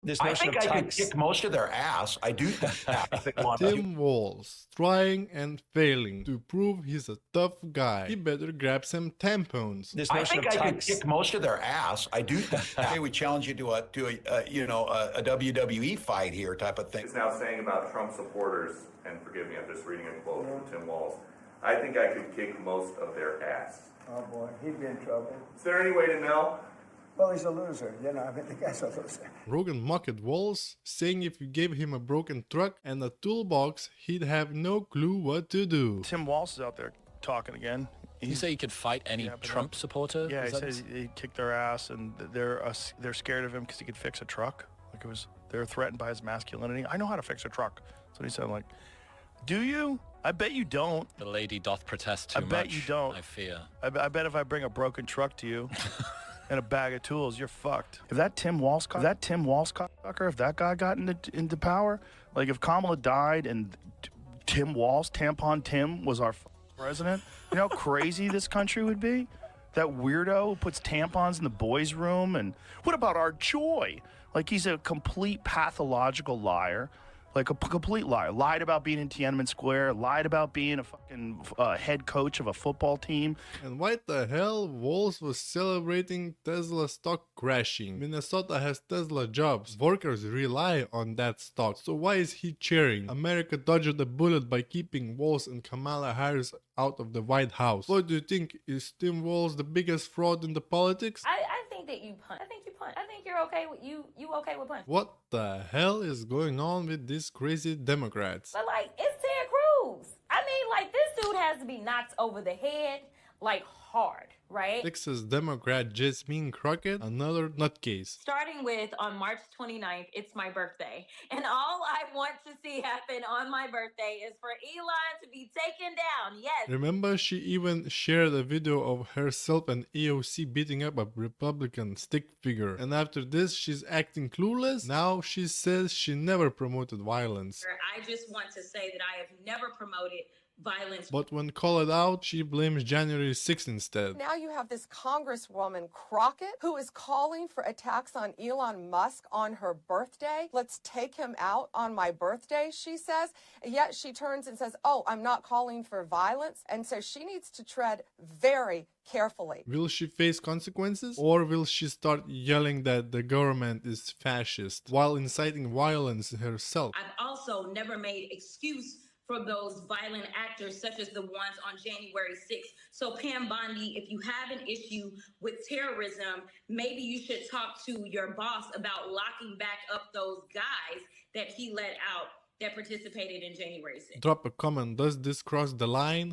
This I notion think of I could tax. kick most of their ass. I do think that. If they want to. Tim Walz, trying and failing to prove he's a tough guy. He better grab some tampons. This I notion think of I could tax. kick most of their ass. I do think that. Hey, we challenge you to a WWE fight here type of thing. Is now saying about Trump supporters, and forgive me, I'm just reading a quote from Tim Walz. I think I could kick most of their ass. Oh boy, he'd be in trouble. Is there any way to know? Well, he's a loser, you know, I mean, the guy's a loser. Rogan mocked Walz, saying if you gave him a broken truck and a toolbox, he'd have no clue what to do. Tim Walz is out there talking again. You say he could fight any Trump supporter? Yeah, he Is that- says he'd kick their ass, and they're scared of him because he could fix a truck. Like they're threatened by his masculinity. I know how to fix a truck. That's what he said. I'm like, do you? I bet you don't. The lady doth protest too much. I bet you don't. I fear. I bet if I bring a broken truck to you and a bag of tools, you're fucked. If that Tim Walz cocksucker, if that guy got into power, like if Kamala died and Tim Walz, Tampon Tim, was our president, you know how crazy this country would be? That weirdo who puts tampons in the boys' room. And what about our Joy? Like he's a complete pathological liar. Like a complete liar. Lied about being in Tiananmen Square. Lied about being a fucking head coach of a football team. And why the hell Walz was celebrating Tesla stock crashing? Minnesota has Tesla jobs. Workers rely on that stock. So why is he cheering? America dodged a bullet by keeping Walz and Kamala Harris out of the White House. What do you think? Is Tim Walz the biggest fraud in the politics? I think that you punch. I think you punch. I think you're okay with you okay with punch. What the hell is going on with these crazy Democrats? But like, it's Ted Cruz. I mean, like, this dude has to be knocked over the head, like, hard, right? Texas Democrat Jasmine Crockett, another nutcase. Starting with on March 29th, it's my birthday. And all I want to see happen on my birthday is for Elon to be taken down. Yes. Remember, she even shared a video of herself and AOC beating up a Republican stick figure. And after this, she's acting clueless. Now she says she never promoted violence. I just want to say that I have never promoted violence. But when called out, she blames January 6th instead. Now you have this Congresswoman Crockett who is calling for attacks on Elon Musk on her birthday. Let's take him out on my birthday, she says. Yet she turns and says, oh, I'm not calling for violence. And so she needs to tread very carefully. Will she face consequences? Or will she start yelling that the government is fascist while inciting violence herself? I've also never made excuse for those violent actors such as the ones on January 6th. So Pam Bondi, if you have an issue with terrorism, maybe you should talk to your boss about locking back up those guys that he let out that participated in January 6th. Drop a comment. Does this cross the line?